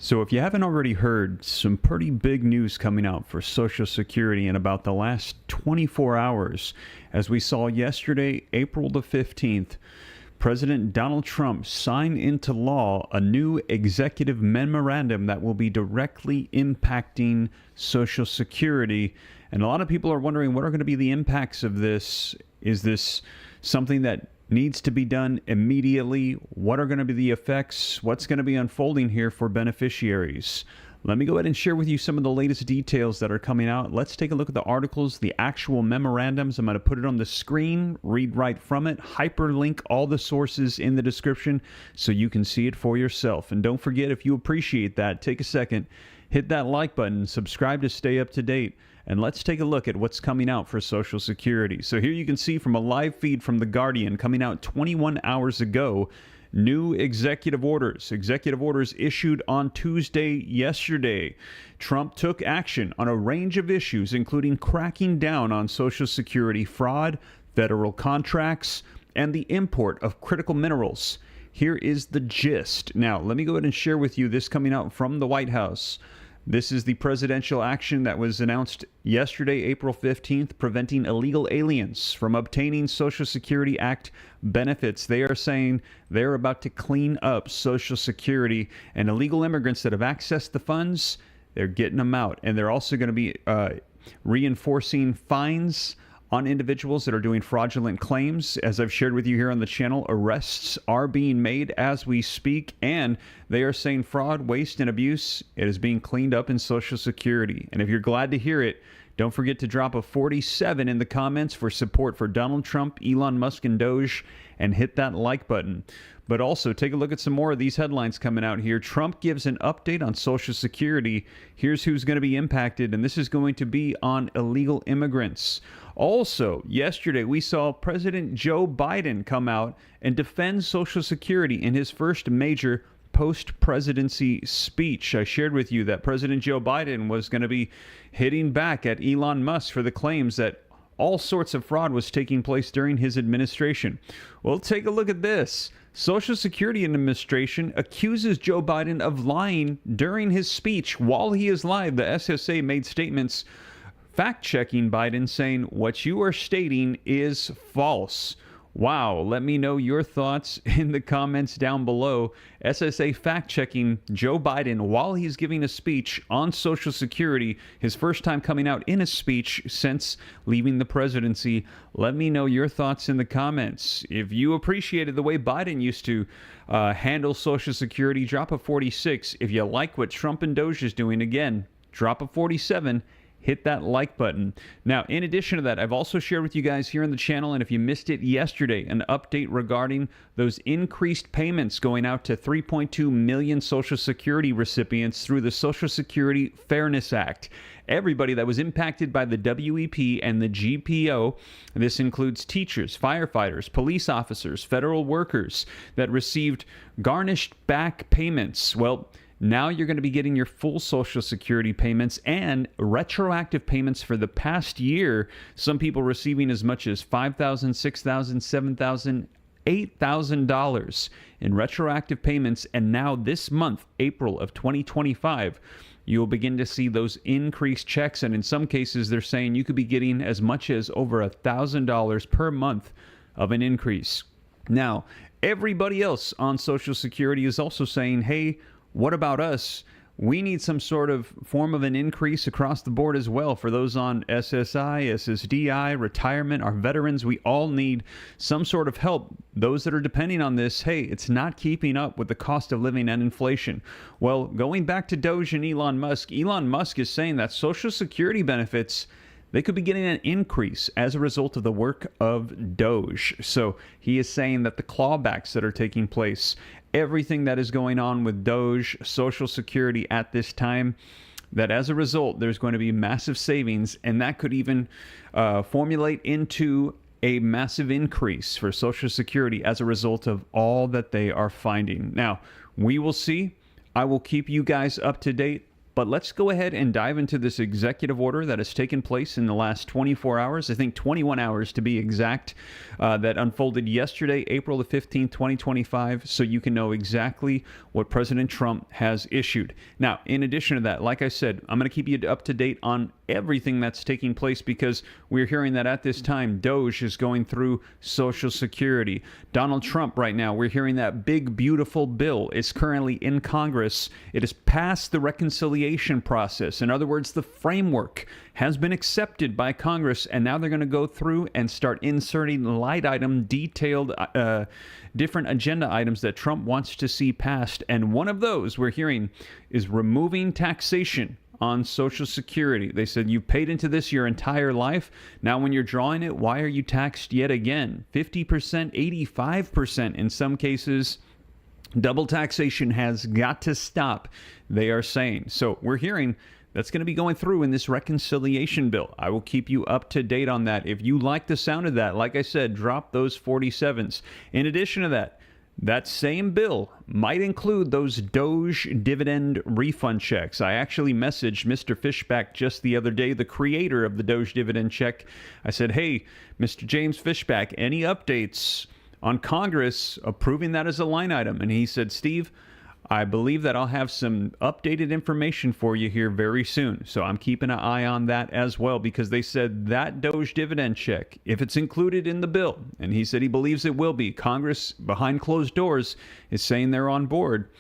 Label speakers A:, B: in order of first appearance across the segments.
A: So if you haven't already heard, some pretty big news coming out for Social Security in about the last 24 hours. As we saw yesterday, April the 15th, President Donald Trump signed into law a new executive memorandum that will be directly impacting Social Security. And a lot of people are wondering, what are going to be the impacts of this? Is this something that needs to be done immediately? What are going to be the effects? What's going to be unfolding here for beneficiaries? Let me go ahead and share with you some of the latest details that are coming out. Let's take a look at the articles, the actual memorandums. I'm going to put it on the screen, read right from it, hyperlink all the sources in the description so you can see it for yourself. And don't forget, if you appreciate that, take a second, hit that like button, subscribe to stay up to date. And let's take a look at what's coming out for Social Security. So here you can see from a live feed from The Guardian coming out 21 hours ago, new executive orders. Executive orders issued on Tuesday yesterday. Trump took action on a range of issues, including cracking down on Social Security fraud, federal contracts, and the import of critical minerals. Here is the gist. Now, let me go ahead and share with you this coming out from the White House. This is the presidential action that was announced yesterday, April 15th, preventing illegal aliens from obtaining Social Security Act benefits. They are saying they're about to clean up Social Security, and illegal immigrants that have accessed the funds, they're getting them out. And they're also going to be reinforcing fines on individuals that are doing fraudulent claims. As I've shared with you here on the channel, arrests are being made as we speak, and they are saying fraud, waste, and abuse, it is being cleaned up in Social Security. And if you're glad to hear it, don't forget to drop a 47 in the comments for support for Donald Trump, Elon Musk, and Doge, and hit that like button. But also, take a look at some more of these headlines coming out here. Trump gives an update on Social Security. Here's who's going to be impacted, and this is going to be on illegal immigrants. Also, yesterday, we saw President Joe Biden come out and defend Social Security in his first major post-presidency speech. I shared with you that President Joe Biden was going to be hitting back at Elon Musk for the claims that all sorts of fraud was taking place during his administration. Well, take a look at this. Social Security Administration accuses Joe Biden of lying during his speech. While he is live, the SSA made statements fact-checking Biden, saying what you are stating is false. Wow, let me know your thoughts in the comments down below. SSA fact-checking Joe Biden while he's giving a speech on Social Security, his first time coming out in a speech since leaving the presidency. Let me know your thoughts in the comments. If you appreciated the way Biden used to handle Social Security, drop a 46. If you like what Trump and Doge is doing, again, drop a 47. Hit that like button. Now, in addition to that, I've also shared with you guys here on the channel, and if you missed it yesterday, an update regarding those increased payments going out to 3.2 million Social Security recipients through the Social Security Fairness Act. Everybody that was impacted by the WEP and the GPO, this includes teachers, firefighters, police officers, federal workers that received garnished back payments. Well, now you're going to be getting your full Social Security payments and retroactive payments for the past year. Some people receiving as much as $5,000, $6,000, $7,000, $8,000 in retroactive payments. And now this month, April of 2025, you'll begin to see those increased checks. And in some cases, they're saying you could be getting as much as over $1,000 per month of an increase. Now, everybody else on Social Security is also saying, hey, what about us? We need some sort of form of an increase across the board as well. For those on SSI, SSDI, retirement, our veterans, we all need some sort of help. Those that are depending on this, hey, it's not keeping up with the cost of living and inflation. Well, going back to Doge and Elon Musk is saying that Social Security benefits, they could be getting an increase as a result of the work of Doge. So he is saying that the clawbacks that are taking place, everything that is going on with Doge, Social Security at this time, that as a result, there's going to be massive savings, and that could even formulate into a massive increase for Social Security as a result of all that they are finding. Now, we will see. I will keep you guys up to date. But let's go ahead and dive into this executive order that has taken place in the last 24 hours, I think 21 hours to be exact, that unfolded yesterday, April the 15th, 2025, so you can know exactly what President Trump has issued. Now, in addition to that, like I said, I'm going to keep you up to date on everything that's taking place because we're hearing that at this time, Doge is going through Social Security. Donald Trump right now, we're hearing that big, beautiful bill is currently in Congress. It has passed the reconciliation process. In other words, the framework has been accepted by Congress, and now they're going to go through and start inserting light item, detailed, different agenda items that Trump wants to see passed. And one of those we're hearing is removing taxation on Social Security. They said you paid into this your entire life. Now when you're drawing it, why are you taxed yet again? 50%, 85% in some cases. Double taxation has got to stop, they are saying. So we're hearing that's going to be going through in this reconciliation bill. I will keep you up to date on that. If you like the sound of that, like I said, drop those 47s. In addition to that, that same bill might include those Doge dividend refund checks. I actually messaged Mr. Fishback just the other day, the creator of the Doge dividend check. I said, hey, Mr. James Fishback, any updates on Congress approving that as a line item? And he said, Steve, I believe that I'll have some updated information for you here very soon. So I'm keeping an eye on that as well, because they said that Doge dividend check, if it's included in the bill, and he said he believes it will be, Congress behind closed doors is saying they're on board.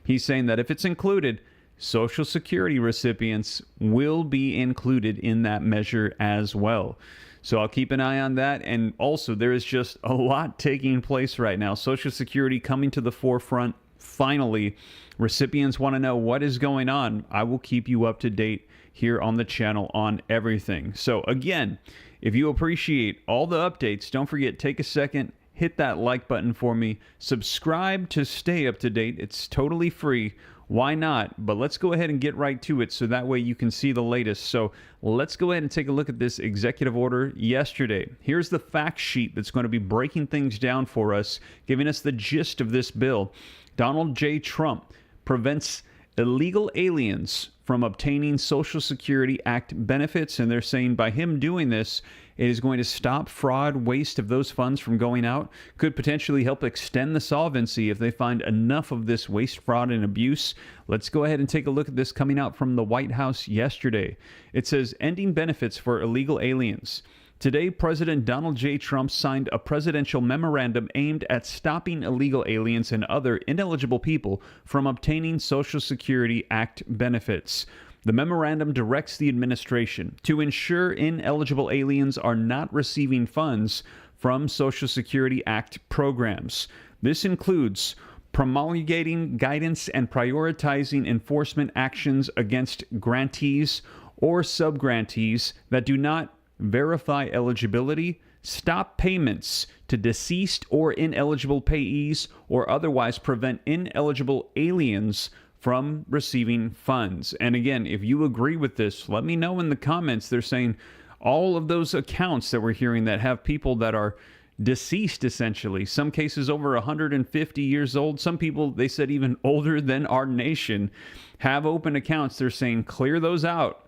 A: He's saying that if it's included, Social Security recipients will be included in that measure as well. So I'll keep an eye on that. And also, there is just a lot taking place right now. Social Security coming to the forefront. Finally, recipients want to know what is going on. I will keep you up to date here on the channel on everything. So again, if you appreciate all the updates, don't forget, take a second, hit that like button for me. Subscribe to stay up to date. It's totally free. Why not? But let's go ahead and get right to it so that way you can see the latest. So let's go ahead and take a look at this executive order yesterday. Here's the fact sheet that's going to be breaking things down for us, giving us the gist of this bill. Donald J. Trump prevents illegal aliens from obtaining Social Security Act benefits, and they're saying by him doing this, it is going to stop fraud, waste of those funds from going out, could potentially help extend the solvency if they find enough of this waste, fraud, and abuse. Let's go ahead and take a look at this coming out from the White House yesterday. It says, ending benefits for illegal aliens. Today, President Donald J. Trump signed a presidential memorandum aimed at stopping illegal aliens and other ineligible people from obtaining Social Security Act benefits. The memorandum directs the administration to ensure ineligible aliens are not receiving funds from Social Security Act programs. This includes promulgating guidance and prioritizing enforcement actions against grantees or subgrantees that do not verify eligibility, stop payments to deceased or ineligible payees, or otherwise prevent ineligible aliens from receiving funds. And again, if you agree with this, let me know in the comments. They're saying all of those accounts that we're hearing that have people that are deceased, essentially, some cases over 150 years old, some people, they said even older than our nation, have open accounts. They're saying clear those out.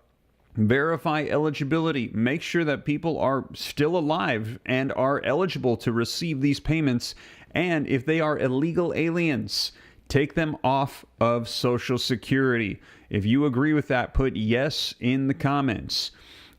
A: Verify eligibility. Make sure that people are still alive and are eligible to receive these payments. And if they are illegal aliens, take them off of Social Security. If you agree with that, put yes in the comments.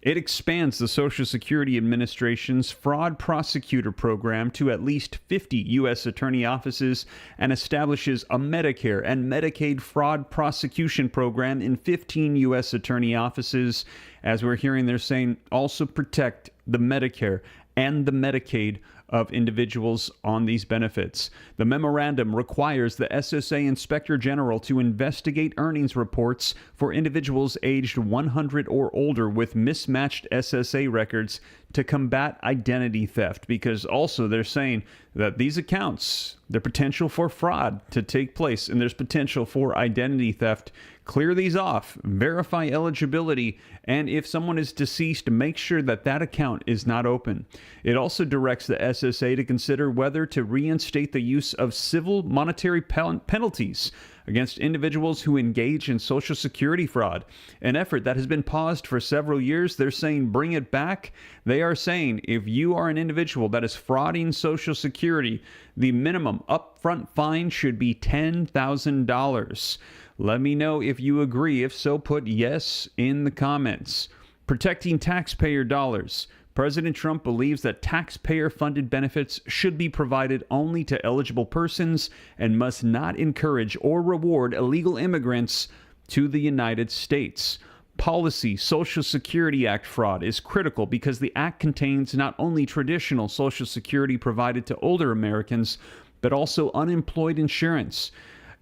A: It expands the Social Security Administration's fraud prosecutor program to at least 50 U.S. attorney offices and establishes a Medicare and Medicaid fraud prosecution program in 15 U.S. attorney offices. As we're hearing, they're saying also protect the Medicare and the Medicaid of individuals on these benefits. The memorandum requires the SSA Inspector General to investigate earnings reports for individuals aged 100 or older with mismatched SSA records to combat identity theft, because also they're saying that these accounts, the potential for fraud to take place and there's potential for identity theft. Clear these off, verify eligibility, and if someone is deceased, make sure that that account is not open. It also directs the SSA to consider whether to reinstate the use of civil monetary penalties against individuals who engage in Social Security fraud, an effort that has been paused for several years. They're saying bring it back. They are saying if you are an individual that is frauding Social Security, the minimum upfront fine should be $10,000. Let me know if you agree. If so, put yes in the comments. Protecting taxpayer dollars. President Trump believes that taxpayer-funded benefits should be provided only to eligible persons and must not encourage or reward illegal immigrants to the United States. Policy Social Security Act fraud is critical because the act contains not only traditional Social Security provided to older Americans, but also unemployed insurance,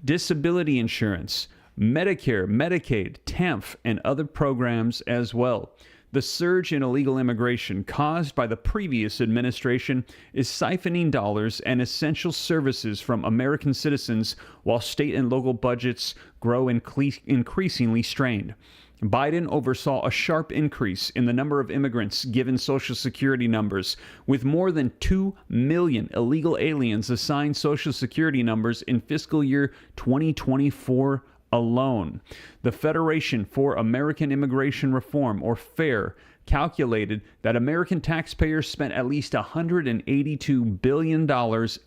A: disability insurance, Medicare, Medicaid, TANF, and other programs as well. The surge in illegal immigration caused by the previous administration is siphoning dollars and essential services from American citizens while state and local budgets grow increasingly strained. Biden oversaw a sharp increase in the number of immigrants given Social Security numbers, with more than 2 million illegal aliens assigned Social Security numbers in fiscal year 2024 alone. The Federation for American Immigration Reform, or FAIR, calculated that American taxpayers spent at least $182 billion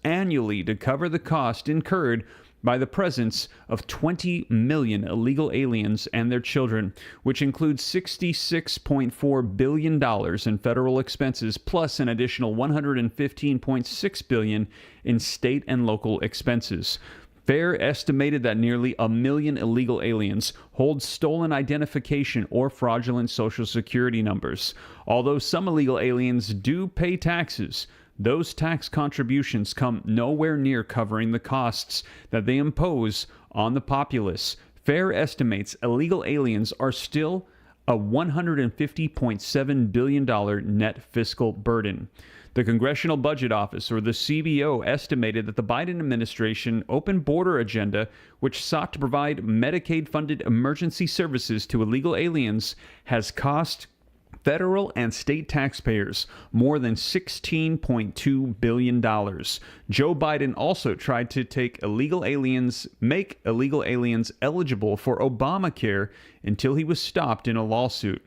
A: annually to cover the cost incurred by the presence of 20 million illegal aliens and their children, which includes $66.4 billion in federal expenses, plus an additional $115.6 billion in state and local expenses. FAIR estimated that nearly 1 million illegal aliens hold stolen identification or fraudulent Social Security numbers. Although some illegal aliens do pay taxes, those tax contributions come nowhere near covering the costs that they impose on the populace. FAIR estimates illegal aliens are still a $150.7 billion net fiscal burden. The Congressional Budget Office, or the CBO, estimated that the Biden administration open border agenda, which sought to provide Medicaid-funded emergency services to illegal aliens, has cost federal and state taxpayers more than $16.2 billion. Joe Biden also tried to make illegal aliens eligible for Obamacare until he was stopped in a lawsuit,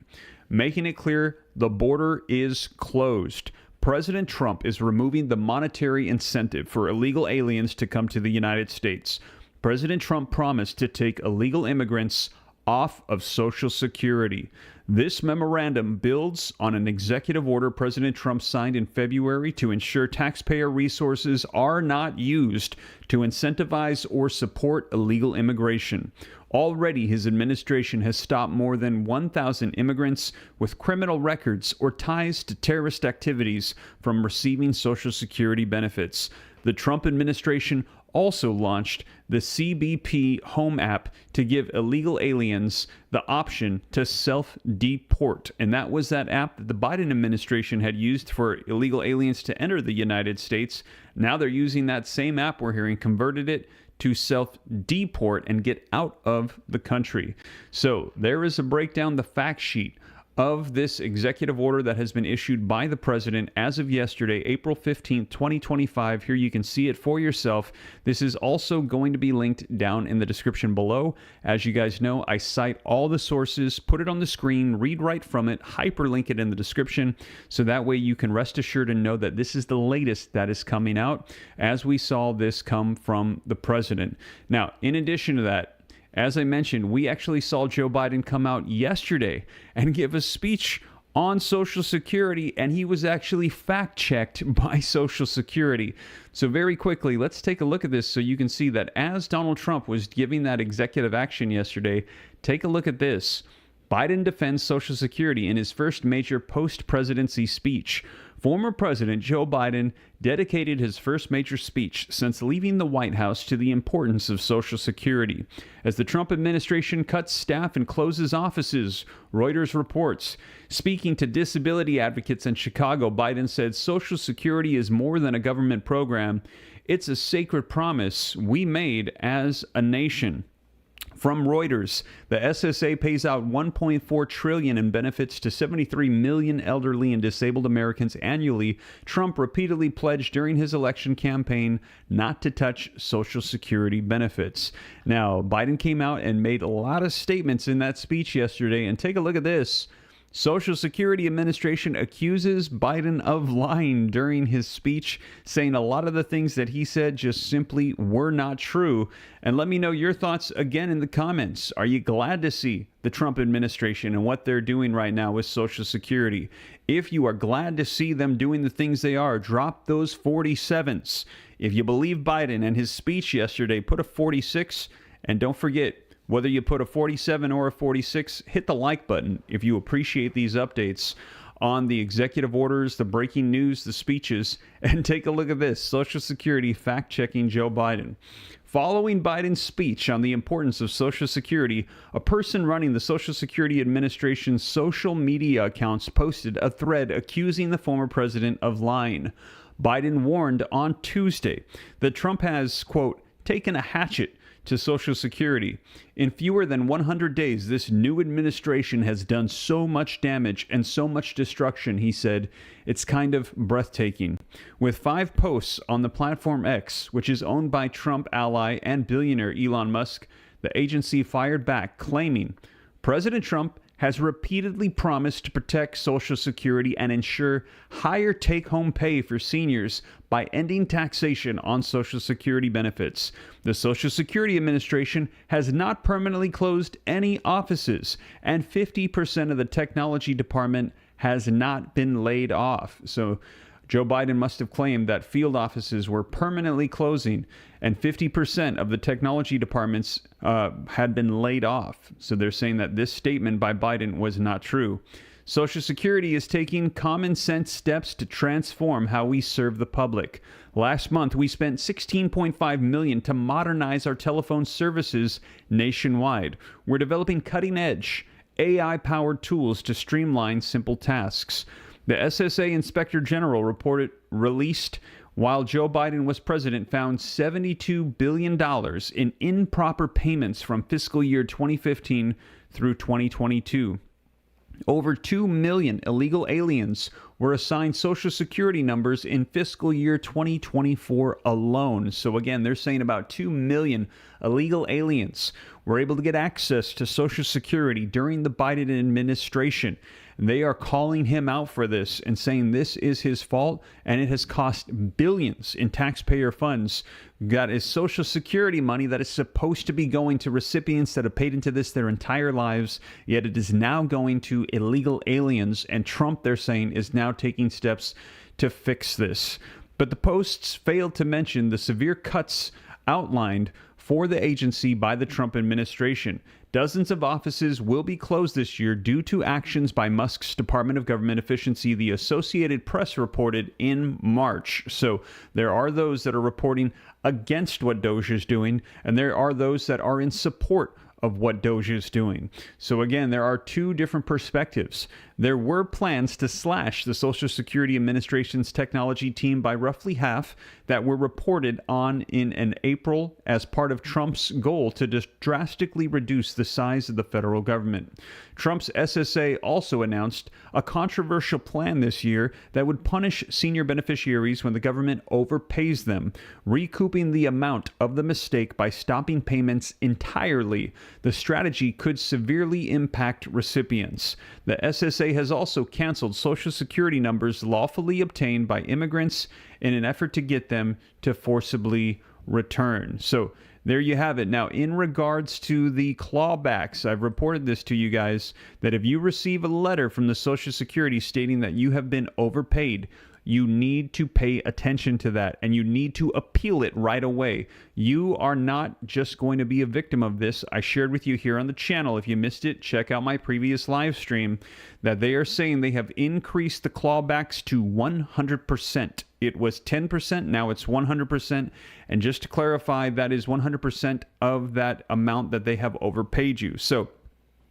A: making it clear the border is closed. President Trump is removing the monetary incentive for illegal aliens to come to the United States. President Trump promised to take illegal immigrants off of Social Security. This memorandum builds on an executive order President Trump signed in February to ensure taxpayer resources are not used to incentivize or support illegal immigration. Already, his administration has stopped more than 1,000 immigrants with criminal records or ties to terrorist activities from receiving Social Security benefits. The Trump administration also launched the CBP Home app to give illegal aliens the option to self-deport. And that was that app that the Biden administration had used for illegal aliens to enter the United States. Now they're using that same app, we're hearing, converted it to self-deport and get out of the country. So there is a breakdown, the fact sheet of this executive order that has been issued by the president as of yesterday, April 15th, 2025. Here you can see it for yourself. This is also going to be linked down in the description below. As you guys know, I cite all the sources, put it on the screen, read right from it, hyperlink it in the description, so that way you can rest assured and know that this is the latest that is coming out, as we saw this come from the president. Now, in addition to that, as I mentioned, we actually saw Joe Biden come out yesterday and give a speech on Social Security, and he was actually fact-checked by Social Security. So very quickly, let's take a look at this so you can see that as Donald Trump was giving that executive action yesterday, take a look at this. Biden defends Social Security in his first major post-presidency speech. Former President Joe Biden dedicated his first major speech since leaving the White House to the importance of Social Security. As the Trump administration cuts staff and closes offices, Reuters reports. Speaking to disability advocates in Chicago, Biden said Social Security is more than a government program. It's a sacred promise we made as a nation. From Reuters, the SSA pays out $1.4 trillion in benefits to 73 million elderly and disabled Americans annually. Trump repeatedly pledged during his election campaign not to touch Social Security benefits. Now, Biden came out and made a lot of statements in that speech yesterday, and take a look at this. Social Security Administration accuses Biden of lying during his speech, saying a lot of the things that he said just simply were not true. And let me know your thoughts again in the comments. Are you glad to see the Trump administration and what they're doing right now with Social Security? If you are glad to see them doing the things they are, drop those 47s. If you believe Biden and his speech yesterday, put a 46, and don't forget, whether you put a 47 or a 46, hit the like button if you appreciate these updates on the executive orders, the breaking news, the speeches, and take a look at this. Social Security fact-checking Joe Biden. Following Biden's speech on the importance of Social Security, a person running the Social Security Administration's social media accounts posted a thread accusing the former president of lying. Biden warned on Tuesday that Trump has, quote, taken a hatchet to Social Security. In fewer than 100 days, this new administration has done so much damage and so much destruction, he said. It's kind of breathtaking. With 5 posts on the platform X, which is owned by Trump ally and billionaire Elon Musk, the agency fired back, claiming President Trump has repeatedly promised to protect Social Security and ensure higher take-home pay for seniors by ending taxation on Social Security benefits. The Social Security Administration has not permanently closed any offices, and 50% of the technology department has not been laid off. So Joe Biden must have claimed that field offices were permanently closing and 50% of the technology departments had been laid off. So they're saying that this statement by Biden was not true. Social Security is taking common sense steps to transform how we serve the public. Last month, we spent $16.5 million to modernize our telephone services nationwide. We're developing cutting-edge AI-powered tools to streamline simple tasks. The SSA Inspector General released while Joe Biden was president, found $72 billion in improper payments from fiscal year 2015 through 2022. Over 2 million illegal aliens were assigned Social Security numbers in fiscal year 2024 alone. So again, they're saying about 2 million illegal aliens were able to get access to Social Security during the Biden administration. They are calling him out for this and saying this is his fault, and it has cost billions in taxpayer funds. That is Social Security money that is supposed to be going to recipients that have paid into this their entire lives, yet it is now going to illegal aliens, and Trump, they're saying, is now taking steps to fix this. But the posts failed to mention the severe cuts outlined for the agency by the Trump administration. Dozens of offices will be closed this year due to actions by Musk's Department of Government Efficiency, the Associated Press reported in March. So there are those that are reporting against what DOJ is doing, and there are those that are in support of what DOJ is doing. So again, there are two different perspectives. There were plans to slash the Social Security Administration's technology team by roughly half that were reported on in an April as part of Trump's goal to just drastically reduce the size of the federal government. Trump's SSA also announced a controversial plan this year that would punish senior beneficiaries when the government overpays them, recouping the amount of the mistake by stopping payments entirely. The strategy could severely impact recipients. The SSA has also canceled Social Security numbers lawfully obtained by immigrants in an effort to get them to forcibly return. So there you have it. Now, in regards to the clawbacks, I've reported this to you guys, that if you receive a letter from the Social Security stating that you have been overpaid, you need to pay attention to that, and you need to appeal it right away. You are not just going to be a victim of this. I shared with you here on the channel. If you missed it, check out my previous live stream, that they are saying they have increased the clawbacks to 100%. It was 10%, now it's 100%. And just to clarify, that is 100% of that amount that they have overpaid you. So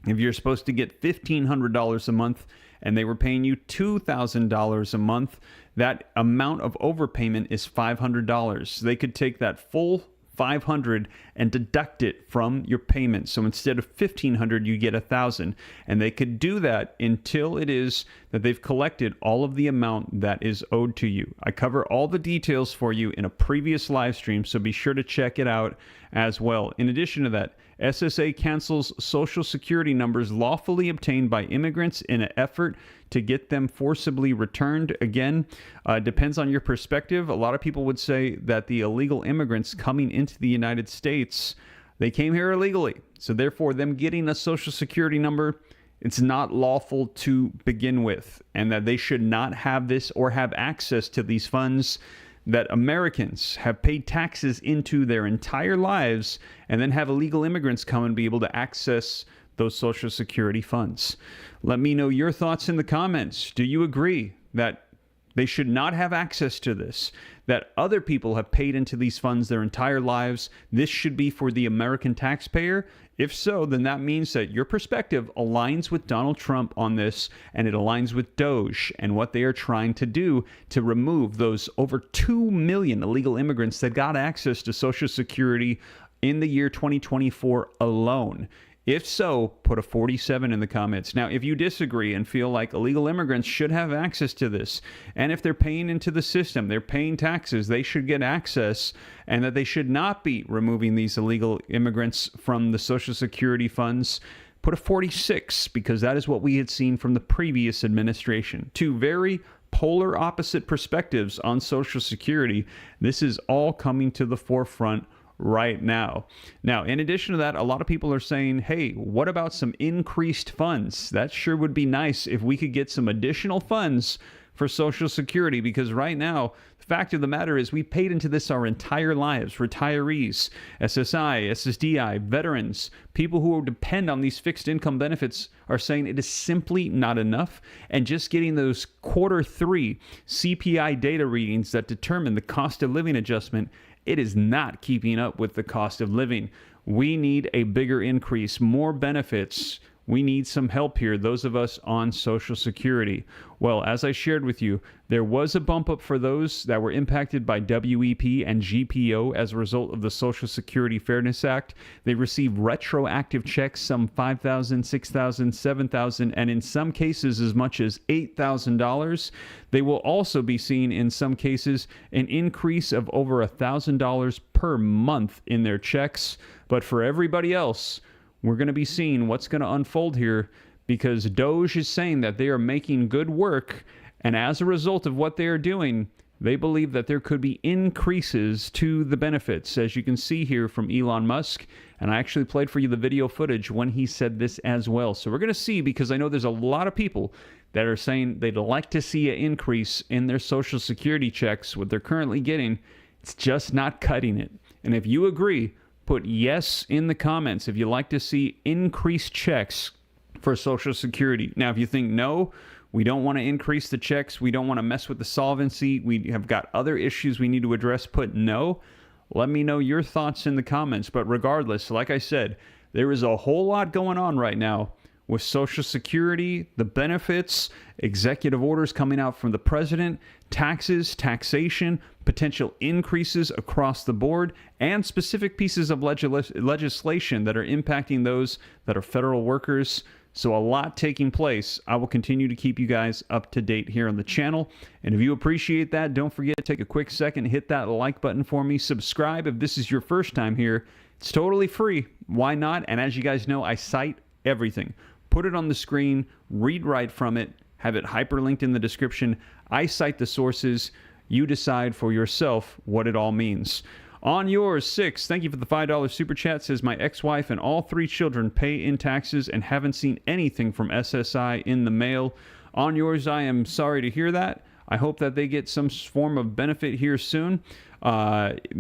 A: if you're supposed to get $1,500 a month and they were paying you $2,000 a month, that amount of overpayment is $500. They could take that full $500 and deduct it from your payment. So instead of $1,500, you get $1,000. And they could do that until it is that they've collected all of the amount that is owed to you. I cover all the details for you in a previous live stream, so be sure to check it out as well. In addition to that, SSA cancels Social Security numbers lawfully obtained by immigrants in an effort to get them forcibly returned. Again, depends on your perspective. A lot of people would say that the illegal immigrants coming into the United States, they came here illegally. So therefore, them getting a Social Security number, it's not lawful to begin with, and that they should not have this or have access to these funds that Americans have paid taxes into their entire lives, and then have illegal immigrants come and be able to access those Social Security funds. Let me know your thoughts in the comments. Do you agree that they should not have access to this, that other people have paid into these funds their entire lives? This should be for the American taxpayer? If so, then that means that your perspective aligns with Donald Trump on this, and it aligns with Doge and what they are trying to do to remove those over 2 million illegal immigrants that got access to Social Security in the year 2024 alone. If so, put a 47 in the comments. Now, if you disagree and feel like illegal immigrants should have access to this, and if they're paying into the system, they're paying taxes, they should get access, and that they should not be removing these illegal immigrants from the Social Security funds, put a 46, because that is what we had seen from the previous administration. Two very polar opposite perspectives on Social Security. This is all coming to the forefront right now. Now, in addition to that, a lot of people are saying, hey, what about some increased funds? That sure would be nice if we could get some additional funds for Social Security, because right now, the fact of the matter is we paid into this our entire lives. Retirees, SSI, SSDI, veterans, people who depend on these fixed income benefits are saying it is simply not enough. And just getting those Q3 CPI data readings that determine the cost of living adjustment, it is not keeping up with the cost of living. We need a bigger increase, more benefits. We need some help here, those of us on Social Security. Well, as I shared with you, there was a bump up for those that were impacted by WEP and GPO as a result of the Social Security Fairness Act. They received retroactive checks, some $5,000, $6,000, $7,000, and in some cases as much as $8,000. They will also be seeing, in some cases, an increase of over $1,000 per month in their checks. But for everybody else, we're going to be seeing what's going to unfold here, because Doge is saying that they are making good work, and as a result of what they are doing, they believe that there could be increases to the benefits, as you can see here from Elon Musk. And I actually played for you the video footage when he said this as well. So we're going to see, because I know there's a lot of people that are saying they'd like to see an increase in their Social Security checks, what they're currently getting. It's just not cutting it. And if you agree, put yes in the comments if you like to see increased checks for Social Security. Now, if you think no, we don't want to increase the checks, we don't want to mess with the solvency, we have got other issues we need to address, put no. Let me know your thoughts in the comments. But regardless, like I said, there is a whole lot going on right now with Social Security, the benefits, executive orders coming out from the president, taxes, taxation, potential increases across the board, and specific pieces of legislation that are impacting those that are federal workers. So a lot taking place. I will continue to keep you guys up to date here on the channel. And if you appreciate that, don't forget to take a quick second, hit that like button for me. Subscribe if this is your first time here. It's totally free. Why not? And as you guys know, I cite everything. Put it on the screen, read right from it, have it hyperlinked in the description. I cite the sources. You decide for yourself what it all means. On yours, 6, thank you for the $5 super chat. Says, my ex-wife and all 3 children pay in taxes and haven't seen anything from SSI in the mail. On yours, I am sorry to hear that. I hope that they get some form of benefit here soon.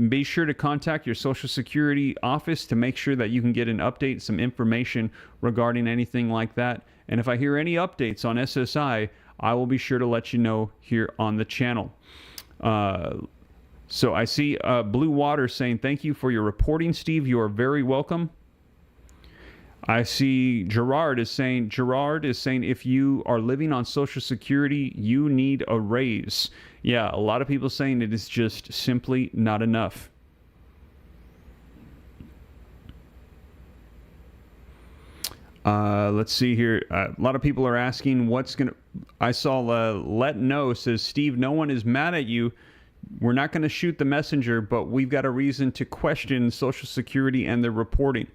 A: Be sure to contact your Social Security office to make sure that you can get an update, some information regarding anything like that. And if I hear any updates on SSI, I will be sure to let you know here on the channel. So I see Blue Water saying, thank you for your reporting, Steve. You are very welcome. I see Gerard is saying, if you are living on Social Security, you need a raise. Yeah, a lot of people saying it is just simply not enough. Let's see here. A lot of people are asking what's going to... I saw Let Know says, Steve, no one is mad at you. We're not going to shoot the messenger, but we've got a reason to question Social Security and their reporting.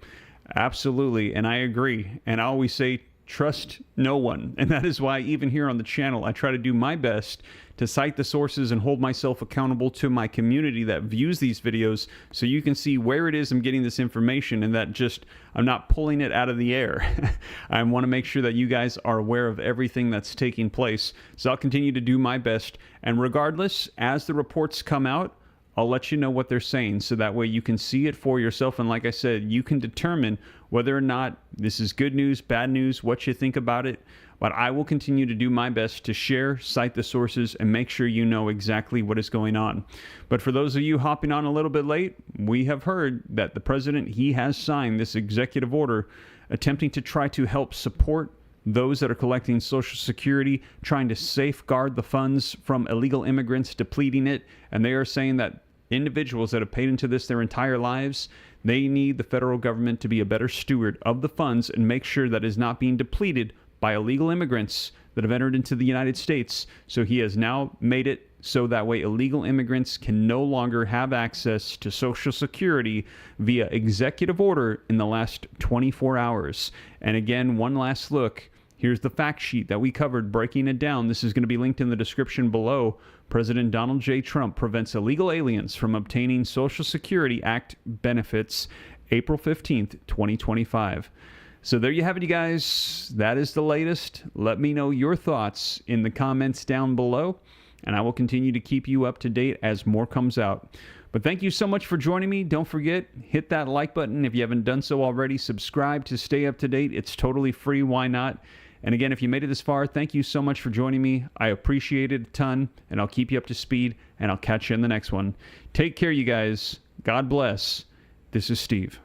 A: Absolutely, and I agree. And I always say, trust no one. And that is why even here on the channel, I try to do my best to cite the sources and hold myself accountable to my community that views these videos so you can see where it is I'm getting this information and that just I'm not pulling it out of the air. I want to make sure that you guys are aware of everything that's taking place. So I'll continue to do my best. And regardless, as the reports come out, I'll let you know what they're saying so that way you can see it for yourself. And like I said, you can determine whether or not this is good news, bad news, what you think about it. But I will continue to do my best to share, cite the sources, and make sure you know exactly what is going on. But for those of you hopping on a little bit late, we have heard that the president, he has signed this executive order attempting to try to help support those that are collecting Social Security, trying to safeguard the funds from illegal immigrants depleting it. And they are saying that individuals that have paid into this their entire lives, they need the federal government to be a better steward of the funds and make sure that it is not being depleted by illegal immigrants that have entered into the United States. So he has now made it so that way illegal immigrants can no longer have access to Social Security via executive order in the last 24 hours. And again, one last look. Here's the fact sheet that we covered, breaking it down. This is going to be linked in the description below. President Donald J. Trump prevents illegal aliens from obtaining Social Security Act benefits, April 15th, 2025. So there you have it, you guys. That is the latest. Let me know your thoughts in the comments down below, and I will continue to keep you up to date as more comes out. But thank you so much for joining me. Don't forget, hit that like button if you haven't done so already. Subscribe to stay up to date. It's totally free. Why not? And again, if you made it this far, thank you so much for joining me. I appreciate it a ton, and I'll keep you up to speed, and I'll catch you in the next one. Take care, you guys. God bless. This is Steve.